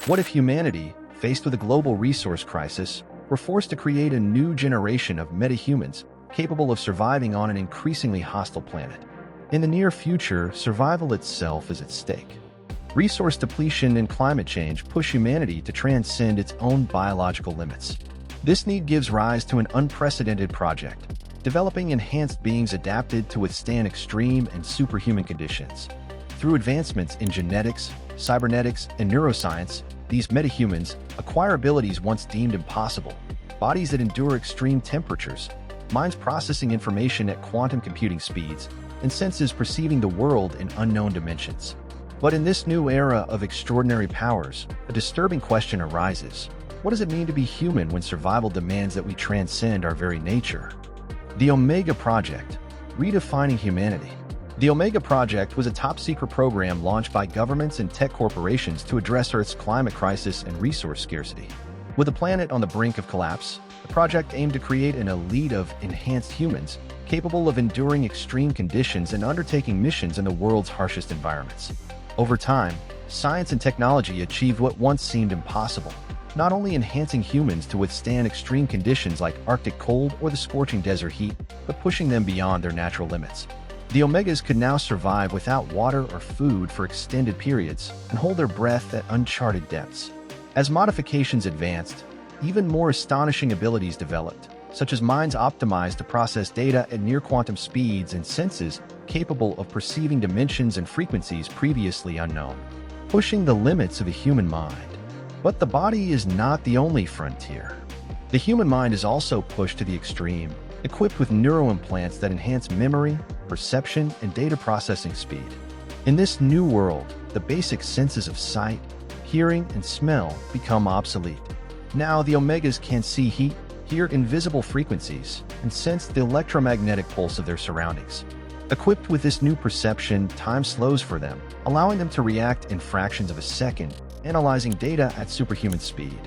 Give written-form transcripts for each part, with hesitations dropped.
What if humanity, faced with a global resource crisis, were forced to create a new generation of metahumans capable of surviving on an increasingly hostile planet? In the near future, survival itself is at stake. Resource depletion and climate change push humanity to transcend its own biological limits. This need gives rise to an unprecedented project, developing enhanced beings adapted to withstand extreme and superhuman conditions. Through advancements in genetics, cybernetics, and neuroscience, these metahumans acquire abilities once deemed impossible: bodies that endure extreme temperatures, minds processing information at quantum computing speeds, and senses perceiving the world in unknown dimensions. But in this new era of extraordinary powers, a disturbing question arises. What does it mean to be human when survival demands that we transcend our very nature? The Omega Project, redefining humanity. The Omega Project was a top-secret program launched by governments and tech corporations to address Earth's climate crisis and resource scarcity. With the planet on the brink of collapse, the project aimed to create an elite of enhanced humans capable of enduring extreme conditions and undertaking missions in the world's harshest environments. Over time, science and technology achieved what once seemed impossible, not only enhancing humans to withstand extreme conditions like Arctic cold or the scorching desert heat, but pushing them beyond their natural limits. The Omegas could now survive without water or food for extended periods and hold their breath at uncharted depths. As modifications advanced, even more astonishing abilities developed, such as minds optimized to process data at near-quantum speeds and senses capable of perceiving dimensions and frequencies previously unknown, pushing the limits of the human mind. But the body is not the only frontier. The human mind is also pushed to the extreme, equipped with neuroimplants that enhance memory, perception, and data processing speed. In this new world, the basic senses of sight, hearing, and smell become obsolete. Now the Omegas can see heat, hear invisible frequencies, and sense the electromagnetic pulse of their surroundings. Equipped with this new perception, time slows for them, allowing them to react in fractions of a second, analyzing data at superhuman speed.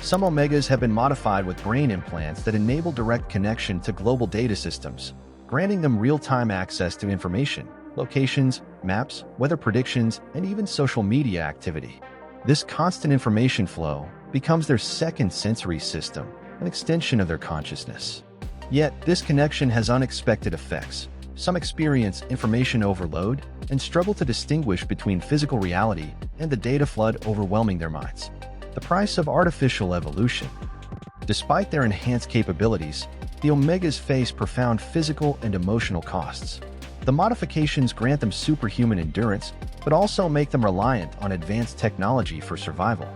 Some Omegas have been modified with brain implants that enable direct connection to global data systems, granting them real-time access to information, locations, maps, weather predictions, and even social media activity. This constant information flow becomes their second sensory system, an extension of their consciousness. Yet, this connection has unexpected effects. Some experience information overload and struggle to distinguish between physical reality and the data flood overwhelming their minds. The price of artificial evolution. Despite their enhanced capabilities, the Omegas face profound physical and emotional costs. The modifications grant them superhuman endurance, but also make them reliant on advanced technology for survival.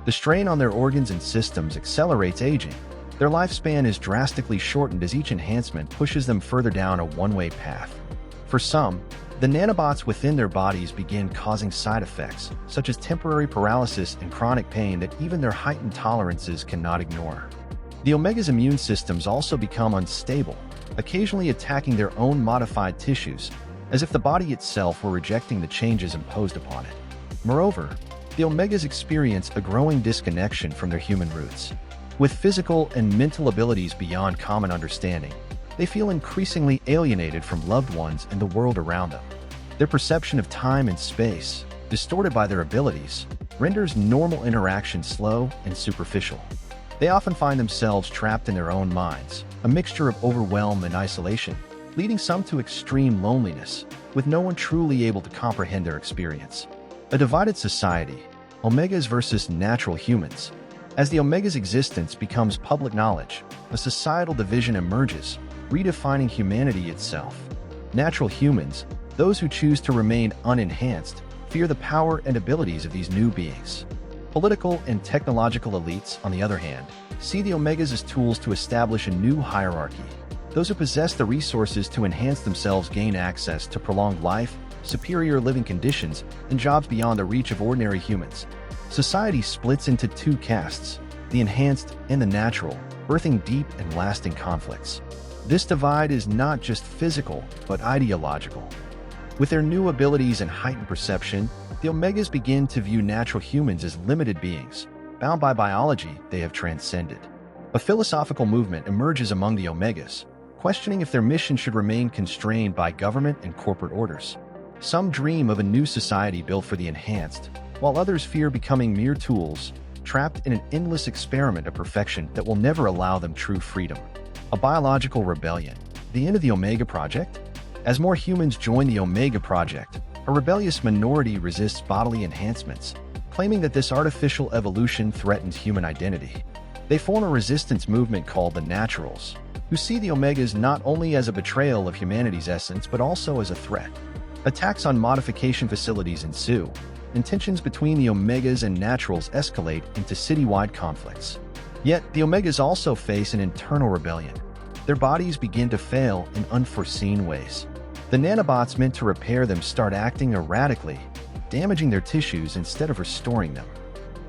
The strain on their organs and systems accelerates aging. Their lifespan is drastically shortened as each enhancement pushes them further down a one-way path. For some, the nanobots within their bodies begin causing side effects, such as temporary paralysis and chronic pain that even their heightened tolerances cannot ignore. The Omega's immune systems also become unstable, occasionally attacking their own modified tissues, as if the body itself were rejecting the changes imposed upon it. Moreover, the Omegas experience a growing disconnection from their human roots. With physical and mental abilities beyond common understanding, they feel increasingly alienated from loved ones and the world around them. Their perception of time and space, distorted by their abilities, renders normal interaction slow and superficial. They often find themselves trapped in their own minds, a mixture of overwhelm and isolation, leading some to extreme loneliness, with no one truly able to comprehend their experience. A divided society, Omegas versus natural humans. As the Omega's existence becomes public knowledge, a societal division emerges, redefining humanity itself. Natural humans, those who choose to remain unenhanced, fear the power and abilities of these new beings. Political and technological elites, on the other hand, see the Omegas as tools to establish a new hierarchy. Those who possess the resources to enhance themselves gain access to prolonged life, superior living conditions, and jobs beyond the reach of ordinary humans. Society splits into two castes, the enhanced and the natural, birthing deep and lasting conflicts. This divide is not just physical, but ideological. With their new abilities and heightened perception, the Omegas begin to view natural humans as limited beings, bound by biology they have transcended. A philosophical movement emerges among the Omegas, questioning if their mission should remain constrained by government and corporate orders. Some dream of a new society built for the enhanced, while others fear becoming mere tools, trapped in an endless experiment of perfection that will never allow them true freedom. A biological rebellion. The end of the Omega Project? As more humans join the Omega Project, a rebellious minority resists bodily enhancements, claiming that this artificial evolution threatens human identity. They form a resistance movement called the Naturals, who see the Omegas not only as a betrayal of humanity's essence but also as a threat. Attacks on modification facilities ensue, and tensions between the Omegas and Naturals escalate into citywide conflicts. Yet, the Omegas also face an internal rebellion. Their bodies begin to fail in unforeseen ways. The nanobots meant to repair them start acting erratically, damaging their tissues instead of restoring them.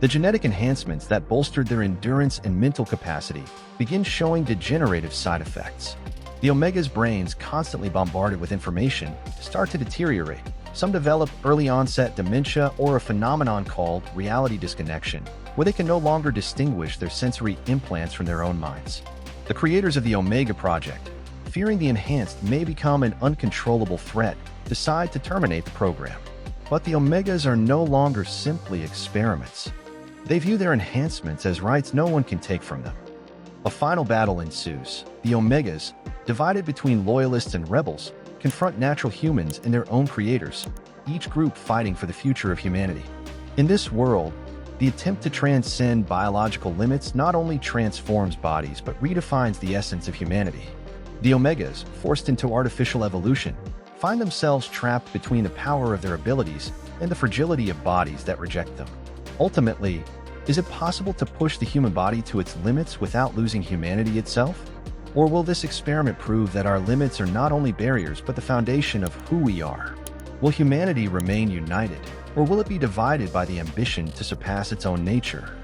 The genetic enhancements that bolstered their endurance and mental capacity begin showing degenerative side effects. The Omega's brains, constantly bombarded with information, start to deteriorate. Some develop early-onset dementia or a phenomenon called reality disconnection, where they can no longer distinguish their sensory implants from their own minds. The creators of the Omega Project, fearing the enhanced may become an uncontrollable threat, decide to terminate the program. But the Omegas are no longer simply experiments. They view their enhancements as rights no one can take from them. A final battle ensues. The Omegas, divided between loyalists and rebels, confront natural humans and their own creators, each group fighting for the future of humanity. In this world, the attempt to transcend biological limits not only transforms bodies but redefines the essence of humanity. The Omegas, forced into artificial evolution, find themselves trapped between the power of their abilities and the fragility of bodies that reject them. Ultimately, is it possible to push the human body to its limits without losing humanity itself? Or will this experiment prove that our limits are not only barriers but the foundation of who we are? Will humanity remain united, or will it be divided by the ambition to surpass its own nature?